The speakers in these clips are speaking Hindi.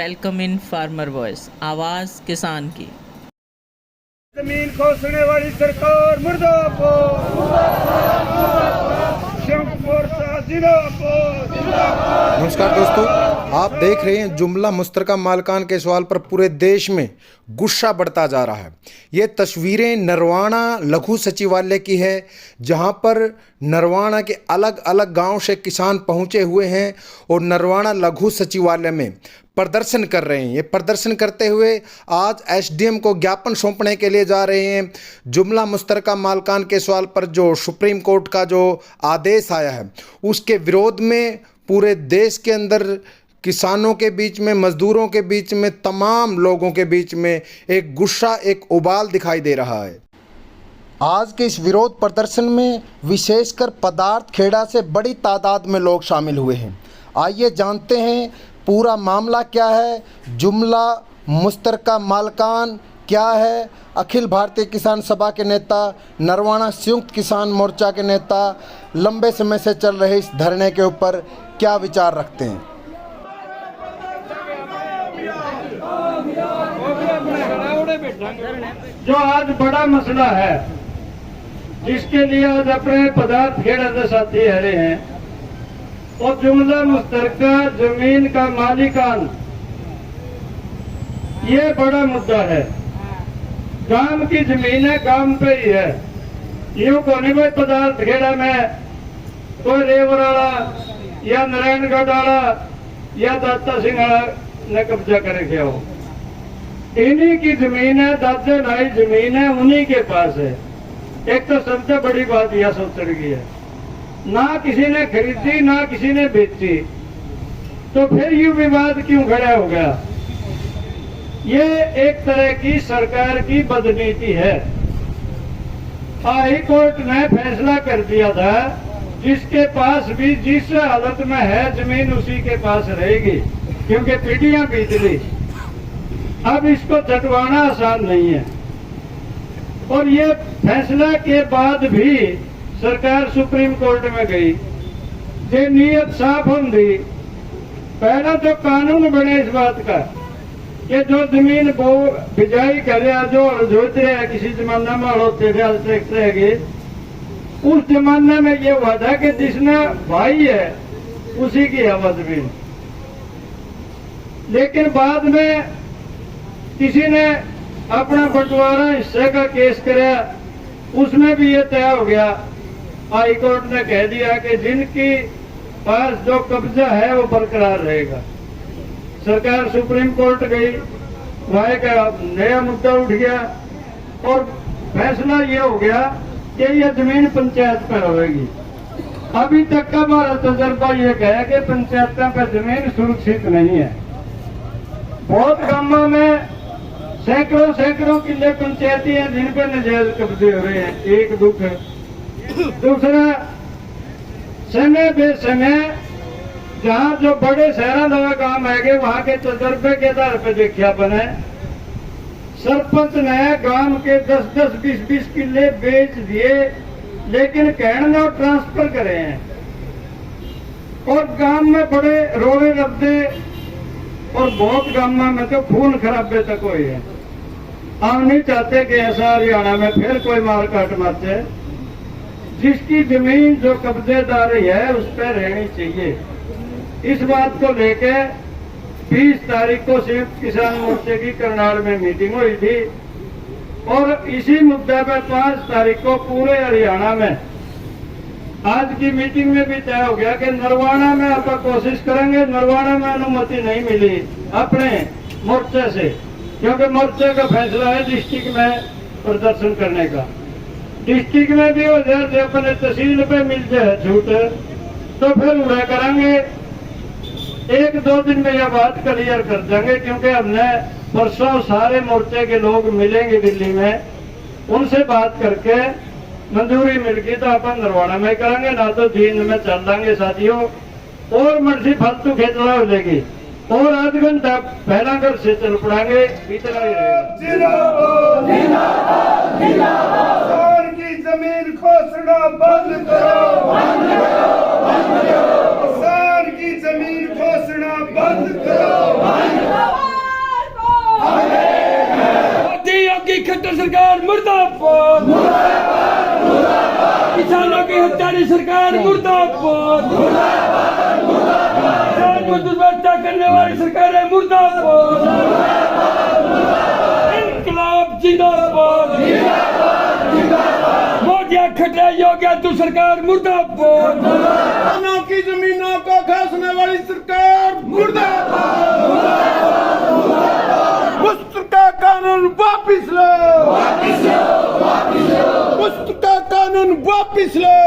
वेलकम इन फार्मर वॉइस, आवाज़ किसान की। जमीन खोसने वाली सरकार मुर्दाबाद, मोर्चा जिंदाबाद। नमस्कार दोस्तों, आप देख रहे हैं जुमला मुश्तरका मालकान के सवाल पर पूरे देश में गुस्सा बढ़ता जा रहा है। ये तस्वीरें नरवाना लघु सचिवालय की है, जहां पर नरवाना के अलग अलग गांव से किसान पहुंचे हुए हैं और नरवाना लघु सचिवालय में प्रदर्शन कर रहे हैं। ये प्रदर्शन करते हुए आज एसडीएम को ज्ञापन सौंपने के लिए जा रहे हैं। जुमला मुश्तरका मालकान के सवाल पर जो सुप्रीम कोर्ट का जो आदेश आया है, उसके विरोध में पूरे देश के अंदर किसानों के बीच में, मजदूरों के बीच में, तमाम लोगों के बीच में एक गुस्सा, एक उबाल दिखाई दे रहा है। आज के इस विरोध प्रदर्शन में विशेषकर पदार्थ खेड़ा से बड़ी तादाद में लोग शामिल हुए हैं। आइए जानते हैं पूरा मामला क्या है। जुमला मुश्तरका मालकान क्या है? अखिल भारतीय किसान सभा के नेता, नरवाना संयुक्त किसान मोर्चा के नेता लंबे समय से चल रहे इस धरने के ऊपर क्या विचार रखते हैं। जो आज बड़ा मसला है, जिसके लिए आज अपने पदार्थ खेड़ा के साथी हरे हैं, और जुमला मुश्तरका जमीन का मालिकान, ये बड़ा मुद्दा है। गांव की जमीन है, गांव पे ही है। यूं को नहीं भाई पदार्थ खेड़ा में कोई रेवर वाला या नारायणगढ़ वाला या दाता सिंह वाला ने कब्जा करे क्या हो। इन्हीं की जमीन है, दादे लाई जमीन है, उन्हीं के पास है। एक तो सबसे बड़ी बात यह सोच रही है, ना किसी ने खरीदी ना किसी ने बेची, तो फिर ये विवाद क्यों खड़ा हो गया? ये एक तरह की सरकार की बदनीति है। हाई कोर्ट ने फैसला कर दिया था, जिसके पास भी जिस हालत में है जमीन उसी के पास रहेगी, क्योंकि पीढ़ियां बीत ली। अब इसको छटवाना आसान नहीं है। और ये फैसला के बाद भी सरकार सुप्रीम कोर्ट में गई, ये नीयत साफ हम दी। पहला तो कानून बने इस बात का कि जो जमीन वो बिजाई करे, जो जोते है किसी जमाना में होते थे, उस जमाने में ये हुआ था कि जिसने भाई है उसी की हवा जमीन। लेकिन बाद में किसी ने अपना बंटवारा हिस्से का केस कराया, उसमें भी ये तय हो गया। हाई कोर्ट ने कह दिया कि जिनकी पास जो कब्जा है वो बरकरार रहेगा। सरकार सुप्रीम कोर्ट गई, वहां एक नया मुद्दा उठ गया और फैसला ये हो गया कि ये जमीन पंचायत पर होगी। अभी तक का हमारा तजर्बा ये कहा कि पंचायतों पर जमीन सुरक्षित नहीं है। बहुत गांवों में सैकड़ों किले पंचायती हैं जिन पर नजायज कब्जे हो रहे हैं। एक दुख है। दूसरा, समय बेसमय जहां जो बड़े शहरों का काम है, वहां के तजर्बे के आधार पर विज्ञापन है, सरपंच ने गांव के 10-10, 20-20 किले बेच दिए, लेकिन कहने और ट्रांसफर करे हैं। और गांव में बड़े रोड़े रब्दे और बहुत गांवों में तो खून खराबे तक हुए हैं। हम नहीं चाहते कि ऐसा हरियाणा में फिर कोई मार काट मचे। जिसकी जमीन जो कब्जेदारी है उस पर रहनी चाहिए। इस बात को लेके 20 तारीख को संयुक्त किसान मोर्चे की करनाल में मीटिंग हुई थी, और इसी मुद्दे पर 5 तारीख को पूरे हरियाणा में आज की मीटिंग में भी तय हो गया कि नरवाना में आप कोशिश करेंगे। नरवाना में अनुमति नहीं मिली अपने मोर्चे से, क्योंकि मोर्चे का फैसला है डिस्ट्रिक्ट में प्रदर्शन करने का। डिस्ट्रिक्ट में भी हो जाए, जो अपने तहसील पे मिल जाए छूट, तो फिर उड़ा करेंगे। 1-2 दिन में यह बात क्लियर कर देंगे, क्योंकि हमने परसों सारे मोर्चे के लोग मिलेंगे दिल्ली में, उनसे बात करके मंजूरी मिल गई तो अपन नरवाना में करेंगे, ना तो जींद में चल देंगे साथियों। और मर्जी फालतू खेचला हो जाएगी, और आध घंटा पहला घर से चल पड़ेंगे, इतना ही रहेगा। की जमीन खोसना बंद करो, किसान की जमीन खोसना बंद करो। वाली सरकार मुर्दाबाद, जान को दुर्व्यवस्था करने वाली सरकार है मुर्दाबाद, इनकलाब जिंदाबाद, मोदिया खटरा योग्य तू सरकार मुर्दाबाद, किसानों की जमीनों को खासने वाली सरकार मुर्दाबाद, मुफ्त का कानून वापिस लो, मुफ्त का कानून वापिस लो,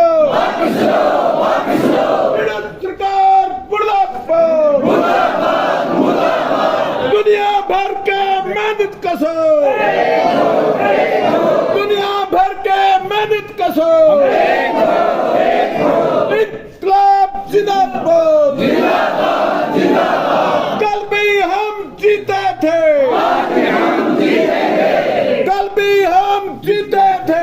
सरकार मुर्दाबाद, दुनिया भर के मेहनत कसो, दुनिया भर के मेहनत कसो, इनकलाब जिंदाबाद, कल भी हम जीते थे, कल भी हम जीते थे,